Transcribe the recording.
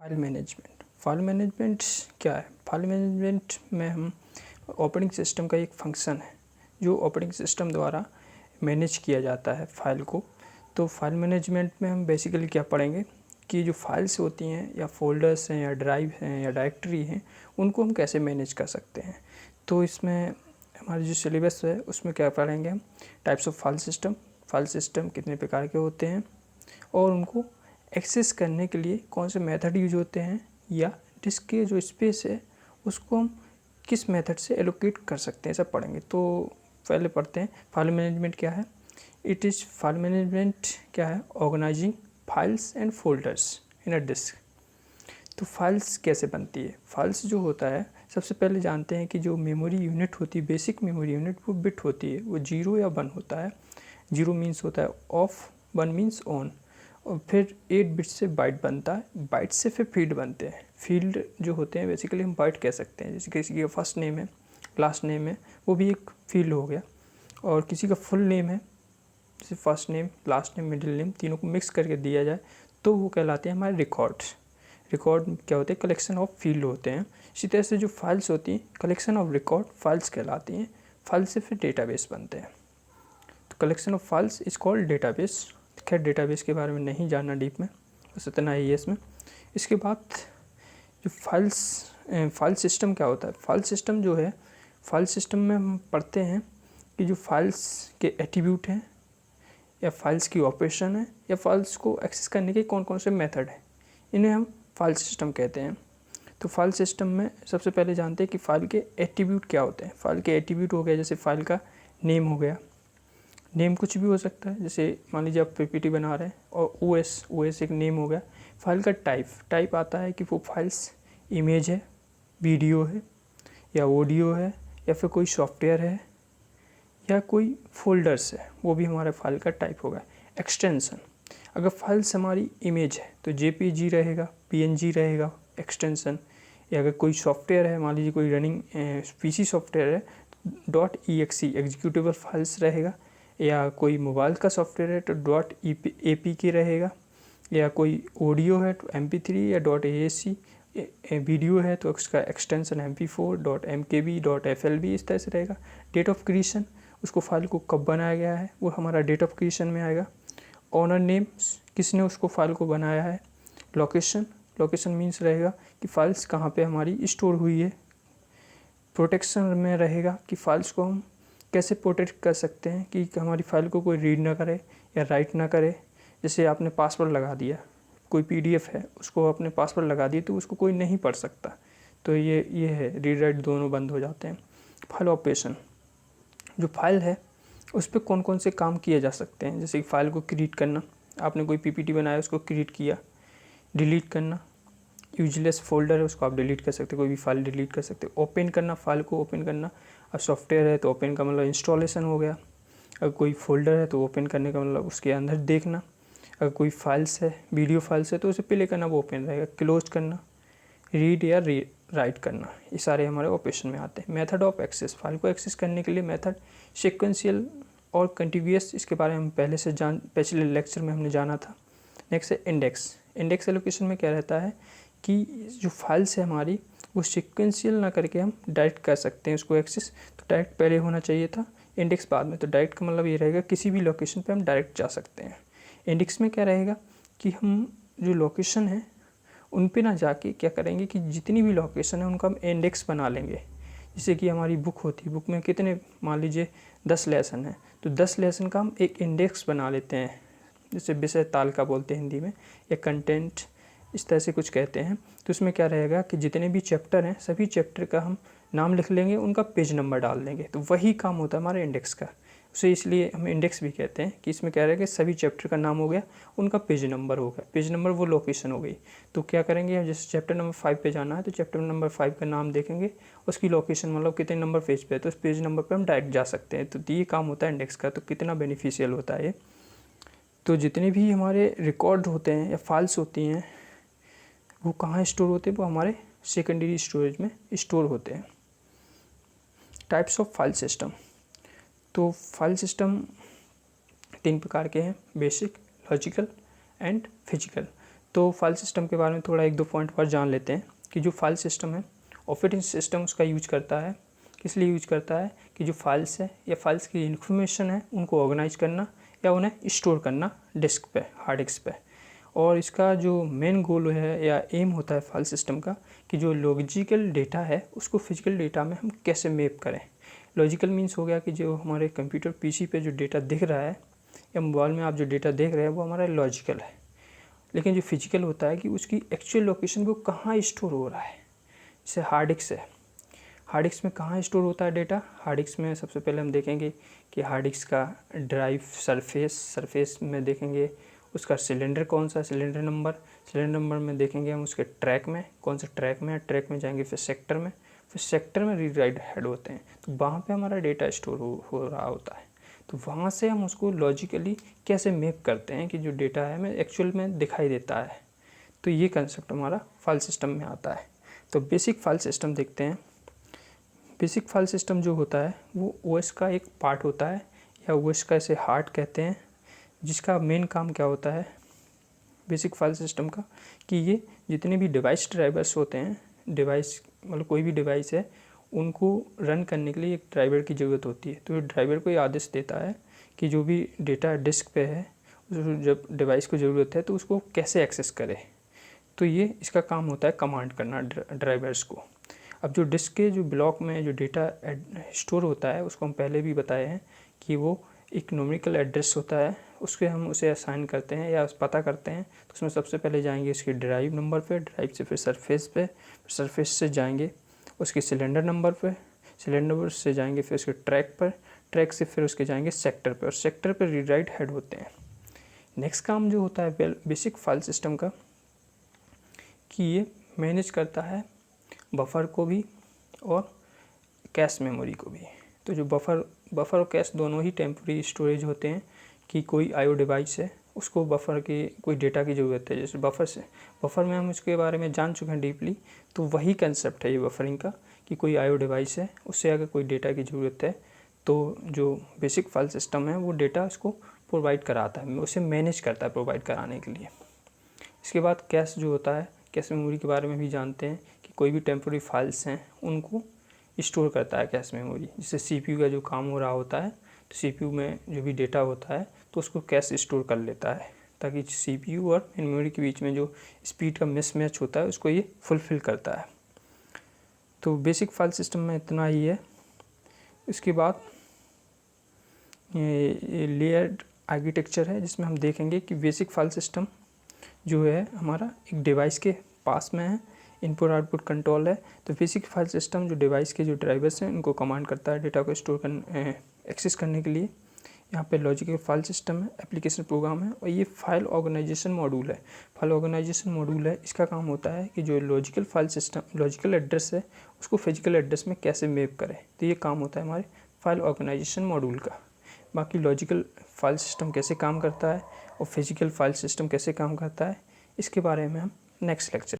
File management क्या है? File management में हम ऑपरेटिंग सिस्टम का एक फंक्शन है जो ऑपरेटिंग सिस्टम द्वारा मैनेज किया जाता है फाइल को। तो फाइल मैनेजमेंट में हम बेसिकली क्या पढ़ेंगे कि जो फाइल्स होती हैं या फोल्डर्स हैं या ड्राइव हैं या डायरेक्टरी हैं, उनको हम कैसे मैनेज कर सकते हैं। तो इसमें हमारा जो सिलेबस है उसमें क्या पढ़ेंगे हम? टाइप्स ऑफ फाइल सिस्टम कितने प्रकार के होते हैं और उनको एक्सेस करने के लिए कौन से मेथड यूज होते हैं, या डिस्क के जो स्पेस है उसको हम किस मेथड से एलोकेट कर सकते हैं, सब पढ़ेंगे। तो पहले पढ़ते हैं फाइल मैनेजमेंट क्या है। फाइल मैनेजमेंट क्या है? Organizing files and folders in a disk. तो फाइल्स कैसे बनती है? फाइल्स जो होता है, सबसे पहले जानते हैं कि जो मेमोरी यूनिट होती है, बेसिक मेमोरी यूनिट, वो बिट होती है, वो 0 या 1 होता है। 0 मीन्स होता है ऑफ, 1 मीन्स ऑन, और फिर 8 बिट से बाइट बनता है। बाइट से फिर फील्ड बनते हैं। फील्ड जो होते हैं बेसिकली हम बाइट कह सकते हैं। जैसे किसी का फर्स्ट नेम है, लास्ट नेम है, वो भी एक फील्ड हो गया। और किसी का फुल नेम है, जैसे first name, last name, middle name, तीनों को मिक्स करके दिया जाए तो वो कहलाते हैं हमारे रिकॉर्ड्स। रिकॉर्ड क्या होते हैं? कलेक्शन ऑफ फील्ड होते हैं। इसी तरह से जो फाइल्स होती हैं, कलेक्शन ऑफ रिकॉर्ड फाइल्स कहलाती हैं। फाइल से फिर डेटाबेस बनते हैं। तो collection of files is called database. खैर डेटाबेस के बारे में नहीं जानना डीप में, बस इतना ही है इसमें। इसके बाद जो फाइल सिस्टम क्या होता है? फाइल सिस्टम जो है, फाइल सिस्टम में हम पढ़ते हैं कि जो फाइल्स के एट्रीब्यूट हैं, या फाइल्स की ऑपरेशन है, या फाइल्स को एक्सेस करने के कौन कौन से मेथड हैं, इन्हें हम फाइल सिस्टम कहते हैं। तो फाइल सिस्टम में सबसे पहले जानते हैं कि फाइल के एट्रीब्यूट क्या होते हैं। फाइल के एट्रीब्यूट हो गया, जैसे फाइल का नेम हो गया। नेम कुछ भी हो सकता है, जैसे मान लीजिए आप पीपीटी बना रहे हैं और ओएस एक नेम हो गया। फाइल का टाइप आता है कि वो फाइल्स इमेज है, वीडियो है, या ऑडियो है, या फिर कोई सॉफ्टवेयर है, या कोई फोल्डर्स है, वो भी हमारे फाइल का टाइप होगा। एक्सटेंशन, अगर फाइल्स हमारी इमेज है तो जेपीजी रहेगा, पीएनजी रहेगा एक्सटेंशन। या अगर कोई सॉफ्टवेयर है, मान लीजिए कोई रनिंग पीसी सॉफ्टवेयर है, .exe एग्जीक्यूटेबल फाइल्स रहेगा। या कोई मोबाइल का सॉफ्टवेयर है तो .apk रहेगा। या कोई ऑडियो है तो MP3 या .AAC। वीडियो है तो उसका एक्सटेंशन MP4, .mkb, .flb इस तरह से रहेगा। डेट ऑफ क्रिएशन, उसको फाइल को कब बनाया गया है, वो हमारा डेट ऑफ क्रिएशन में आएगा। ऑनर नेम, किसने उसको फाइल को बनाया है। लोकेशन मीन्स रहेगा कि फाइल्स कहाँ पे हमारी स्टोर हुई है। प्रोटेक्शन में रहेगा कि फाइल्स को हम कैसे प्रोटेक्ट कर सकते हैं कि हमारी फाइल को कोई रीड ना करे या राइट ना करे। जैसे आपने पासवर्ड लगा दिया, कोई PDF है, उसको आपने पासवर्ड लगा दिया तो उसको कोई नहीं पढ़ सकता। तो ये है, रीड राइट दोनों बंद हो जाते हैं। फाइल ऑपरेशन, जो फाइल है उस पर कौन कौन से काम किए जा सकते हैं। जैसे फाइल को क्रिएट करना, आपने कोई PPT बनाया, उसको क्रिएट किया। डिलीट करना, यूजलेस फोल्डर है उसको आप डिलीट कर सकते हो, कोई भी फाइल डिलीट कर सकते हो। ओपन करना, फाइल को ओपन करना। अब सॉफ्टवेयर है तो ओपन का मतलब इंस्टॉलेशन हो गया। अगर कोई फोल्डर है तो ओपन करने का मतलब उसके अंदर देखना। अगर कोई फाइल्स है, वीडियो फाइल्स है, तो उसे प्ले करना, वो ओपन रहेगा। क्लोज करना, रीड या राइट करना, ये सारे हमारे ऑपरेशन में आते हैं। मेथड ऑफ एक्सेस, फाइल को एक्सेस करने के लिए मेथड सिक्वेंशियल और कंटिन्यूअस, इसके बारे में हम पिछले लेक्चर में हमने जाना था। नेक्स्ट है इंडेक्स एलोकेशन में क्या रहता है कि जो फाइल्स है हमारी, वो सिक्वेंशियल ना करके हम डायरेक्ट कर सकते हैं उसको एक्सेस। तो डायरेक्ट पहले होना चाहिए था, इंडेक्स बाद में। तो डायरेक्ट का मतलब ये रहेगा किसी भी लोकेशन पे हम डायरेक्ट जा सकते हैं। इंडेक्स में क्या रहेगा कि हम जो लोकेशन है उन पे ना जाके क्या करेंगे कि जितनी भी लोकेशन है उनका हम इंडेक्स बना लेंगे। जैसे कि हमारी बुक होती है, बुक में कितने, मान लीजिए 10 लेसन है, तो 10 लेसन का हम एक इंडेक्स बना लेते हैं। जैसे विषय तालिका बोलते हैं हिंदी में, या कंटेंट, इस तरह से कुछ कहते हैं। तो उसमें क्या रहेगा कि जितने भी चैप्टर हैं, सभी चैप्टर का हम नाम लिख लेंगे, उनका पेज नंबर डाल देंगे। तो वही काम होता है हमारे इंडेक्स का। उसे इसलिए हम इंडेक्स भी कहते हैं कि इसमें क्या रहेगा, सभी चैप्टर का नाम हो गया, उनका पेज नंबर हो गया। पेज नंबर वो लोकेशन हो गई। तो क्या करेंगे, जैसे चैप्टर नंबर 5 पे जाना है तो चैप्टर नंबर 5 का नाम देखेंगे, उसकी लोकेशन मतलब कितने नंबर पेज पे है, तो उस पेज नंबर पे हम डायरेक्ट जा सकते हैं। तो ये काम होता है इंडेक्स का। तो कितना बेनिफिशियल होता है ये। तो जितने भी हमारे रिकॉर्ड होते हैं या फाइल्स होती हैं, वो कहाँ स्टोर होते हैं, वो हमारे सेकेंडरी स्टोरेज में स्टोर होते हैं। टाइप्स ऑफ फाइल सिस्टम, तो फाइल सिस्टम 3 प्रकार के हैं, बेसिक, लॉजिकल एंड फिजिकल। तो फाइल सिस्टम के बारे में थोड़ा एक दो पॉइंट पर जान लेते हैं कि जो फाइल सिस्टम है ऑपरेटिंग सिस्टम उसका यूज करता है। किस लिए यूज करता है कि जो फाइल्स है या फाइल्स की इन्फॉर्मेशन है उनको ऑर्गेनाइज करना या उन्हें स्टोर करना डिस्क पे, हार्ड डिस्क पे। और इसका जो मेन गोल है या एम होता है फाइल सिस्टम का कि जो लॉजिकल डेटा है उसको फिजिकल डेटा में हम कैसे मैप करें। लॉजिकल मीन्स हो गया कि जो हमारे कंप्यूटर पीसी पे जो डेटा दिख रहा है या मोबाइल में आप जो डेटा देख रहे हैं वो हमारा लॉजिकल है, लेकिन जो फिजिकल होता है कि उसकी एक्चुअल लोकेशन वो कहाँ स्टोर हो रहा है। जैसे हार्ड डिस्क है, हार्ड डिस्क में कहाँ स्टोर होता है डेटा। हार्ड डिस्क में सबसे पहले हम देखेंगे कि हार्ड डिस्क का ड्राइव सरफेस में देखेंगे उसका सिलेंडर कौन सा, सिलेंडर नंबर में देखेंगे हम उसके ट्रैक में कौन सा ट्रैक में है, ट्रैक में जाएंगे फिर सेक्टर में रीड राइट हेड होते हैं, तो वहाँ पे हमारा डेटा स्टोर हो रहा होता है। तो वहाँ से हम उसको लॉजिकली कैसे मैप करते हैं कि जो डेटा है हमें एक्चुअल में दिखाई देता है। तो ये कंसेप्ट हमारा फाइल सिस्टम में आता है। तो बेसिक फाइल सिस्टम देखते हैं। बेसिक फाइल सिस्टम जो होता है वो ओएस का एक पार्ट होता है या ओएस का इसे हार्ट कहते हैं, जिसका मेन काम क्या होता है बेसिक फाइल सिस्टम का कि ये जितने भी डिवाइस ड्राइवर्स होते हैं, डिवाइस मतलब कोई भी डिवाइस है उनको रन करने के लिए एक ड्राइवर की ज़रूरत होती है। तो ये ड्राइवर को ये आदेश देता है कि जो भी डेटा डिस्क पे है जब डिवाइस को ज़रूरत है तो उसको कैसे एक्सेस करे। तो ये इसका काम होता है कमांड करना ड्राइवर्स को। अब जो डिस्क के जो ब्लॉक में जो डेटा स्टोर होता है उसको हम पहले भी बताए हैं कि वो एक न्यूमेरिकल एड्रेस होता है, उसके हम उसे असाइन करते हैं या पता करते हैं। तो उसमें सबसे पहले जाएंगे इसके ड्राइव नंबर पे, ड्राइव से फिर सरफेस से जाएंगे उसके सिलेंडर नंबर पे, सिलेंडर से जाएंगे फिर उसके ट्रैक पर, ट्रैक से फिर उसके जाएंगे सेक्टर पर और सेक्टर पर रीड राइट हेड होते हैं। नेक्स्ट काम जो होता है बेसिक फाइल सिस्टम का कि ये मैनेज करता है बफर को भी और कैश मेमोरी को भी। तो जो बफर और कैश दोनों ही टेम्प्रेरी स्टोरेज होते हैं कि कोई आईओ डिवाइस है उसको बफर के कोई डेटा की ज़रूरत है। जैसे बफर में हम उसके बारे में जान चुके हैं डीपली, तो वही कंसेप्ट है ये बफरिंग का कि कोई आईओ डिवाइस है उससे अगर कोई डेटा की ज़रूरत है तो जो बेसिक फाइल सिस्टम है वो डेटा उसको प्रोवाइड कराता है, उसे मैनेज करता है प्रोवाइड कराने के लिए। इसके बाद कैश जो होता है, कैश मेमोरी के बारे में भी जानते हैं कि कोई भी टेम्प्रेरी फाइल्स हैं उनको स्टोर करता है कैश मेमोरी। जैसे सीपीयू का जो काम हो रहा होता है तो सीपीयू में जो भी डेटा होता है तो उसको कैश स्टोर कर लेता है ताकि सीपीयू और मेमोरी के बीच में जो स्पीड का मिसमैच होता है उसको ये फुलफिल करता है। तो बेसिक फाइल सिस्टम में इतना ही है। इसके बाद ये लेयर्ड आर्किटेक्चर है जिसमें हम देखेंगे कि बेसिक फाइल सिस्टम जो है हमारा एक डिवाइस के पास में है, इनपुट आउटपुट कंट्रोल है। तो बेसिक फाइल सिस्टम जो डिवाइस के जो ड्राइवर्स हैं उनको कमांड करता है डेटा को स्टोर एक्सेस करने के लिए। यहाँ पे लॉजिकल फाइल सिस्टम है, एप्लीकेशन प्रोग्राम है और ये फाइल ऑर्गेनाइजेशन मॉड्यूल है। फाइल ऑर्गेनाइजेशन मॉड्यूल है, इसका काम होता है कि जो logical file system logical address है उसको फिजिकल एड्रेस में कैसे मैप करें। तो ये काम होता है हमारे फाइल ऑर्गेनाइजेशन मॉड्यूल का। बाकी लॉजिकल फाइल सिस्टम कैसे काम करता है और फिजिकल फाइल सिस्टम कैसे काम करता है इसके बारे में हम नेक्स्ट लेक्चर